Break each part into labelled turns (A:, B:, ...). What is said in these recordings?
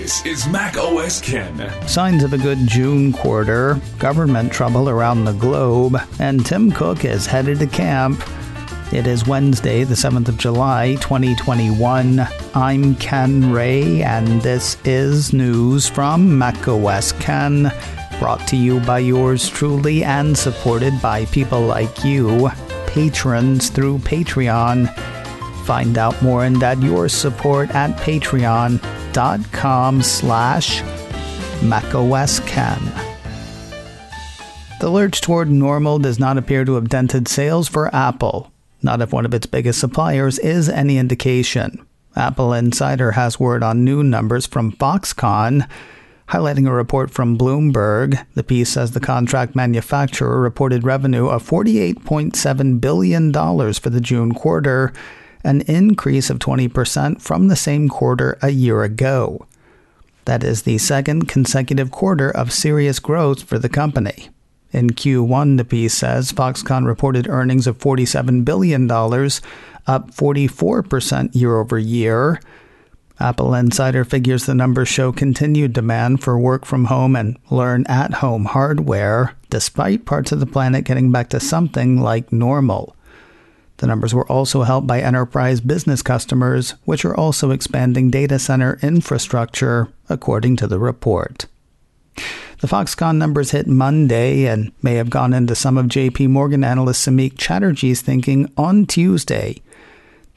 A: This is Mac OS Ken.
B: Signs of a good June quarter, government trouble around the globe, and Tim Cook is headed to camp. It is Wednesday, the 7th of July, 2021. I'm Ken Ray, and this is news from Mac OS Ken, brought to you by yours truly and supported by people like you, patrons through Patreon. Find out more and add your support at patreon.com/MacOSKen. The lurch toward normal does not appear to have dented sales for Apple, not if one of its biggest suppliers is any indication. Apple Insider has word on new numbers from Foxconn, highlighting a report from Bloomberg. The piece says the contract manufacturer reported revenue of $48.7 billion for the June quarter, an increase of 20% from the same quarter a year ago. That is the second consecutive quarter of serious growth for the company. In Q1, the piece says, Foxconn reported earnings of $47 billion, up 44% year over year. Apple Insider figures the numbers show continued demand for work from home and learn at home hardware, despite parts of the planet getting back to something like normal. The numbers were also helped by enterprise business customers, which are also expanding data center infrastructure, according to the report. The Foxconn numbers hit Monday and may have gone into some of JP Morgan analyst Samik Chatterjee's thinking on Tuesday.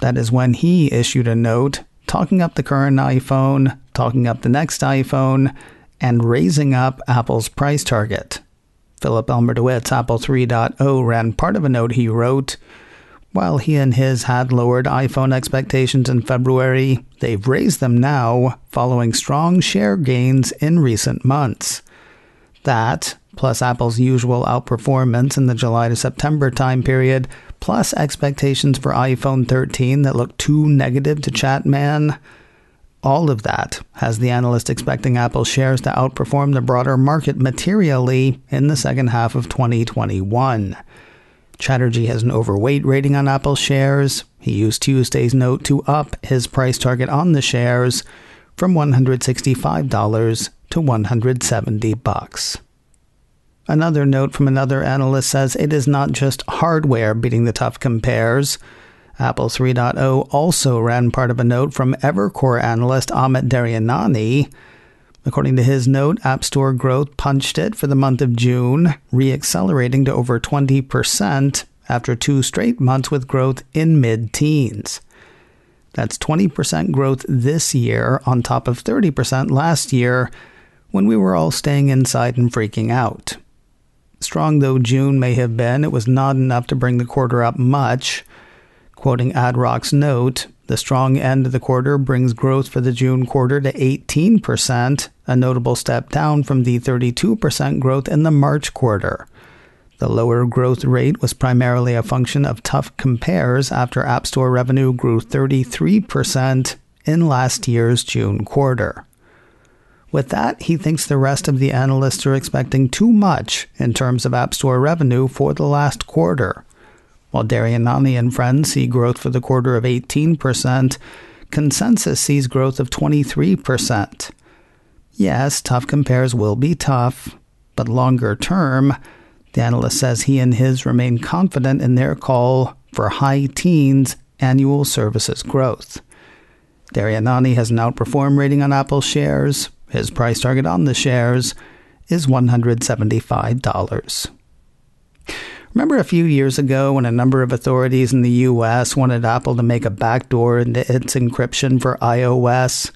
B: That is when he issued a note talking up the current iPhone, talking up the next iPhone, and raising up Apple's price target. Philip Elmer DeWitt's Apple 3.0 ran part of a note he wrote. While he and his had lowered iPhone expectations in February, they've raised them now, following strong share gains in recent months. That, plus Apple's usual outperformance in the July to September time period, plus expectations for iPhone 13 that look too negative to Chatman, all of that has the analyst expecting Apple shares to outperform the broader market materially in the second half of 2021. Chatterjee has an overweight rating on Apple shares. He used Tuesday's note to up his price target on the shares from $165 to $170. Another note from another analyst says it is not just hardware beating the tough compares. Apple 3.0 also ran part of a note from Evercore analyst Amit Daryanani. According to his note, App Store growth punched it for the month of June, re-accelerating to over 20% after 2 straight months with growth in mid-teens. That's 20% growth this year on top of 30% last year when we were all staying inside and freaking out. Strong though June may have been, it was not enough to bring the quarter up much. Quoting AdRock's note, the strong end of the quarter brings growth for the June quarter to 18%, a notable step down from the 32% growth in the March quarter. The lower growth rate was primarily a function of tough compares after App Store revenue grew 33% in last year's June quarter. With that, he thinks the rest of the analysts are expecting too much in terms of App Store revenue for the last quarter. While Daryanani and friends see growth for the quarter of 18%, consensus sees growth of 23%. Yes, tough compares will be tough, but longer term, the analyst says he and his remain confident in their call for high teens annual services growth. Daryanani has an outperform rating on Apple shares. His price target on the shares is $175. Remember a few years ago when a number of authorities in the U.S. wanted Apple to make a backdoor into its encryption for iOS,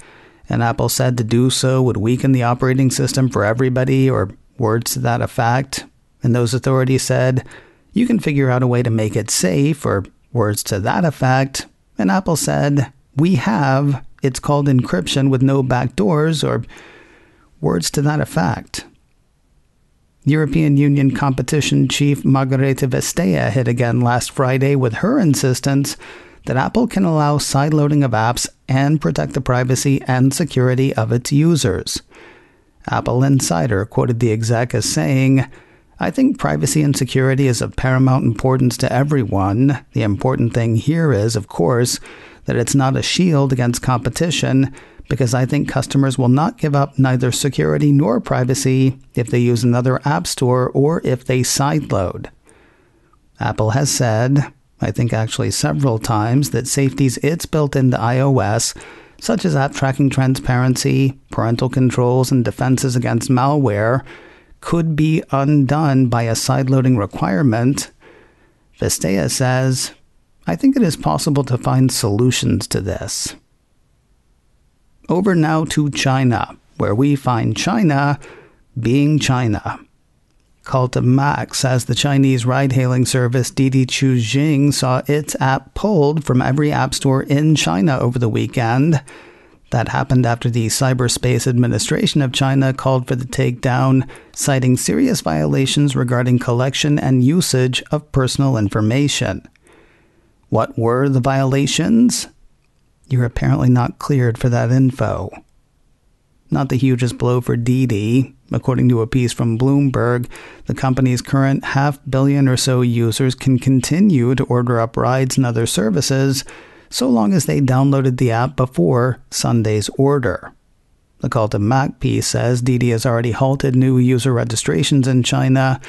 B: and Apple said to do so would weaken the operating system for everybody, or words to that effect? And those authorities said, you can figure out a way to make it safe, or words to that effect. And Apple said, we have, it's called encryption with no backdoors, or words to that effect. European Union competition chief Margherita Vestager hit again last Friday with her insistence that Apple can allow sideloading of apps and protect the privacy and security of its users. Apple Insider quoted the exec as saying, I think privacy and security is of paramount importance to everyone. The important thing here is, of course, that it's not a shield against competition, because I think customers will not give up neither security nor privacy if they use another app store or if they sideload. Apple has said, I think actually several times, that safeties it's built into iOS, such as app tracking transparency, parental controls, and defenses against malware, could be undone by a sideloading requirement. Vistea says, I think it is possible to find solutions to this. Over now to China, where we find China being China. Cult of Mac says the Chinese ride-hailing service Didi Chuxing saw its app pulled from every app store in China over the weekend. That happened after the Cyberspace Administration of China called for the takedown, citing serious violations regarding collection and usage of personal information. What were the violations? You're apparently not cleared for that info. Not the hugest blow for Didi. According to a piece from Bloomberg, the company's current 500 million or so users can continue to order up rides and other services so long as they downloaded the app before Sunday's order. The Cult of Mac piece says Didi has already halted new user registrations in China.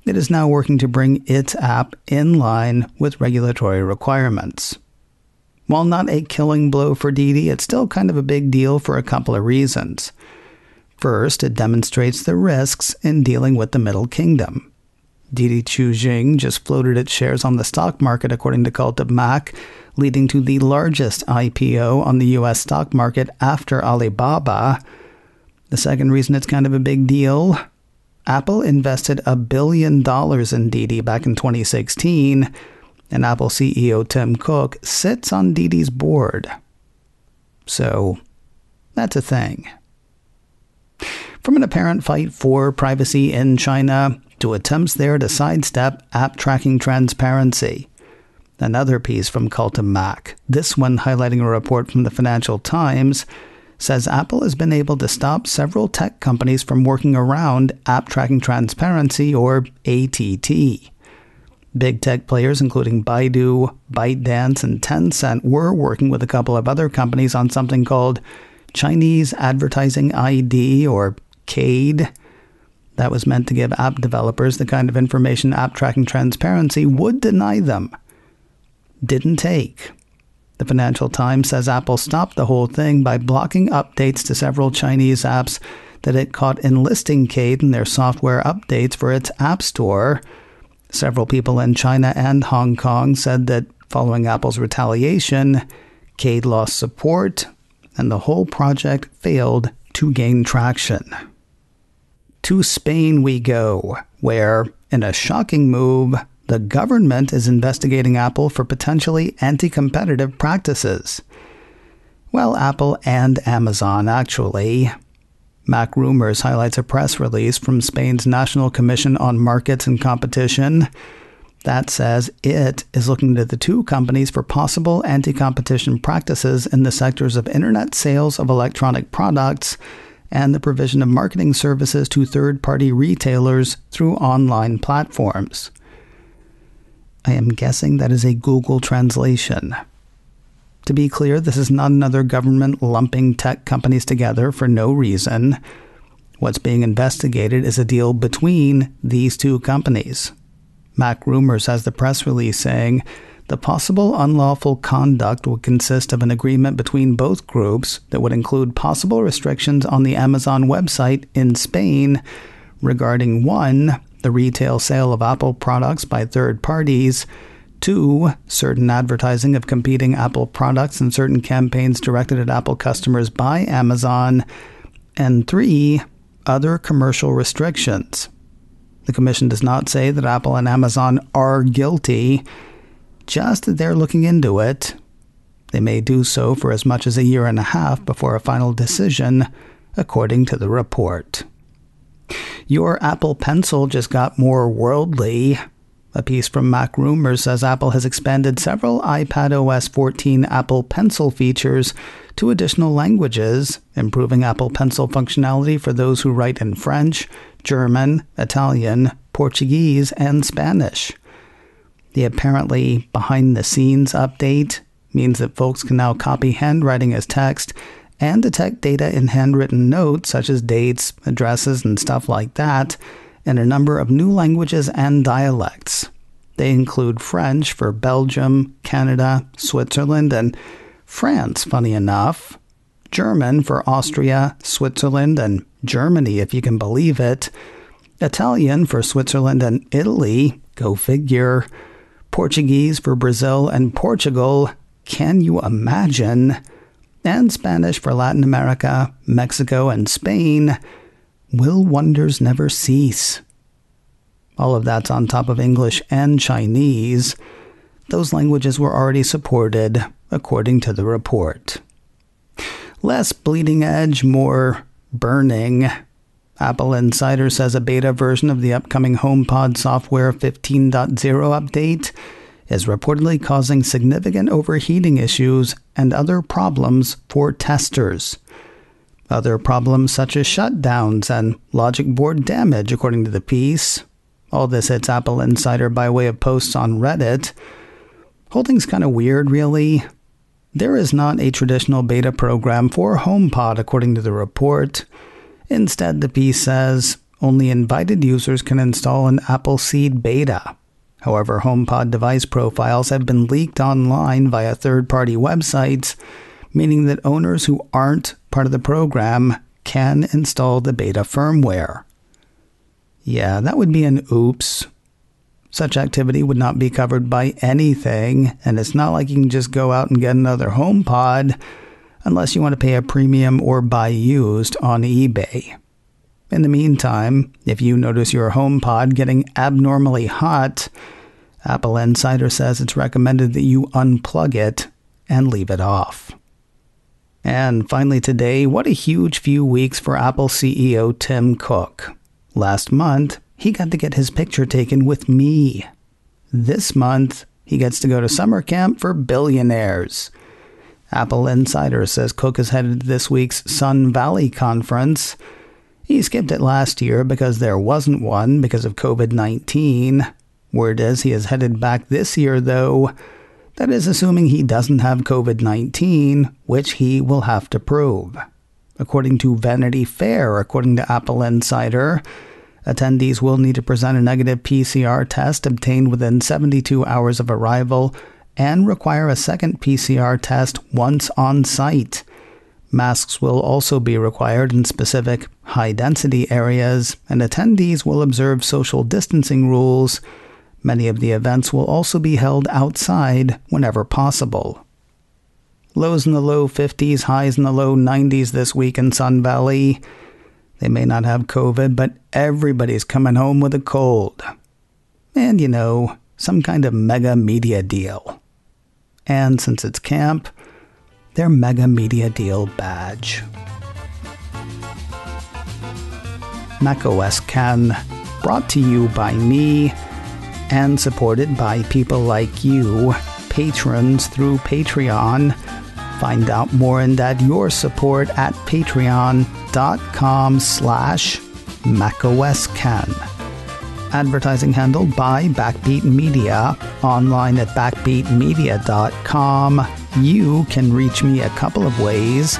B: It is now working to bring its app in line with regulatory requirements. While not a killing blow for Didi, it's still kind of a big deal for a couple of reasons. First, it demonstrates the risks in dealing with the Middle Kingdom. Didi Chuxing just floated its shares on the stock market, according to Cult of Mac, leading to the largest IPO on the U.S. stock market after Alibaba. The second reason it's kind of a big deal, Apple invested $1 billion in Didi back in 2016, and Apple CEO Tim Cook sits on Didi's board. So, that's a thing. From an apparent fight for privacy in China to attempts there to sidestep app tracking transparency. Another piece from Cult of Mac, this one highlighting a report from the Financial Times, says Apple has been able to stop several tech companies from working around app tracking transparency, or ATT. Big tech players including Baidu, ByteDance, and Tencent were working with a couple of other companies on something called Chinese Advertising ID, or CAID. That was meant to give app developers the kind of information app tracking transparency would deny them. Didn't take. The Financial Times says Apple stopped the whole thing by blocking updates to several Chinese apps that it caught enlisting CAID in their software updates for its App Store. Several people in China and Hong Kong said that following Apple's retaliation, CAID lost support, and the whole project failed to gain traction. To Spain we go, where, in a shocking move, the government is investigating Apple for potentially anti-competitive practices. Well, Apple and Amazon, actually. Mac Rumors highlights a press release from Spain's National Commission on Markets and Competition that says it is looking to the two companies for possible anti-competition practices in the sectors of internet sales of electronic products and the provision of marketing services to third-party retailers through online platforms. I am guessing that is a Google translation. To be clear, this is not another government lumping tech companies together for no reason. What's being investigated is a deal between these two companies. Mac Rumors has the press release saying the possible unlawful conduct would consist of an agreement between both groups that would include possible restrictions on the Amazon website in Spain regarding 1. The retail sale of Apple products by third parties, 2. Certain advertising of competing Apple products and certain campaigns directed at Apple customers by Amazon, and 3. Other commercial restrictions. The commission does not say that Apple and Amazon are guilty, just that they're looking into it. They may do so for as much as a year and a half before a final decision, according to the report. Your Apple Pencil just got more worldly. A piece from Mac Rumors says Apple has expanded several iPadOS 14 Apple Pencil features to additional languages, improving Apple Pencil functionality for those who write in French, German, Italian, Portuguese, and Spanish. The apparently behind-the-scenes update means that folks can now copy handwriting as text and detect data in handwritten notes such as dates, addresses, and stuff like that in a number of new languages and dialects. They include French for Belgium, Canada, Switzerland, and France, funny enough. German for Austria, Switzerland, and Germany, if you can believe it. Italian for Switzerland and Italy, go figure. Portuguese for Brazil and Portugal, can you imagine? And Spanish for Latin America, Mexico, and Spain. Will wonders never cease? All of that's on top of English and Chinese. Those languages were already supported, according to the report. Less bleeding edge, more burning. Apple Insider says a beta version of the upcoming HomePod software 15.0 update is reportedly causing significant overheating issues and other problems for testers. Other problems such as shutdowns and logic board damage, according to the piece. All this hits Apple Insider by way of posts on Reddit. Whole thing's kind of weird, really. There is not a traditional beta program for HomePod, according to the report. Instead, the piece says only invited users can install an Appleseed beta. However, HomePod device profiles have been leaked online via third-party websites, meaning that owners who aren't part of the program can install the beta firmware. Yeah, that would be an oops. Such activity would not be covered by anything, and it's not like you can just go out and get another HomePod unless you want to pay a premium or buy used on eBay. In the meantime, if you notice your HomePod getting abnormally hot, Apple Insider says it's recommended that you unplug it and leave it off. And finally today, what a huge few weeks for Apple CEO Tim Cook. Last month, he got to get his picture taken with me. This month, he gets to go to summer camp for billionaires. Apple Insider says Cook is headed to this week's Sun Valley conference. He skipped it last year because there wasn't one because of COVID-19. Word is he is headed back this year, though. That is assuming he doesn't have COVID-19, which he will have to prove. According to Vanity Fair, according to Apple Insider, attendees will need to present a negative PCR test obtained within 72 hours of arrival and require a second PCR test once on site. Masks will also be required in specific high-density areas, and attendees will observe social distancing rules. Many of the events will also be held outside whenever possible. Lows in the low 50s, highs in the low 90s this week in Sun Valley. They may not have COVID, but everybody's coming home with a cold. And, some kind of mega media deal. And since it's camp, their mega media deal badge. macOS Ken, brought to you by me and supported by people like you, patrons through Patreon. Find out more and add your support at patreon.com/macosken. Advertising handled by Backbeat Media, online at backbeatmedia.com. You can reach me a couple of ways.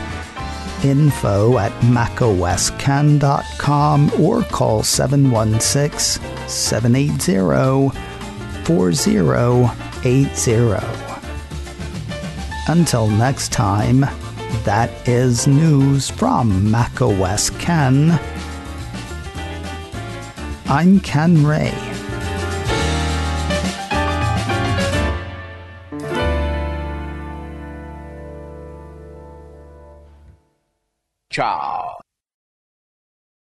B: info@macosken.com or call 716-780-4080. Until next time, that is news from macOS Ken. I'm Ken Ray.
C: Ciao.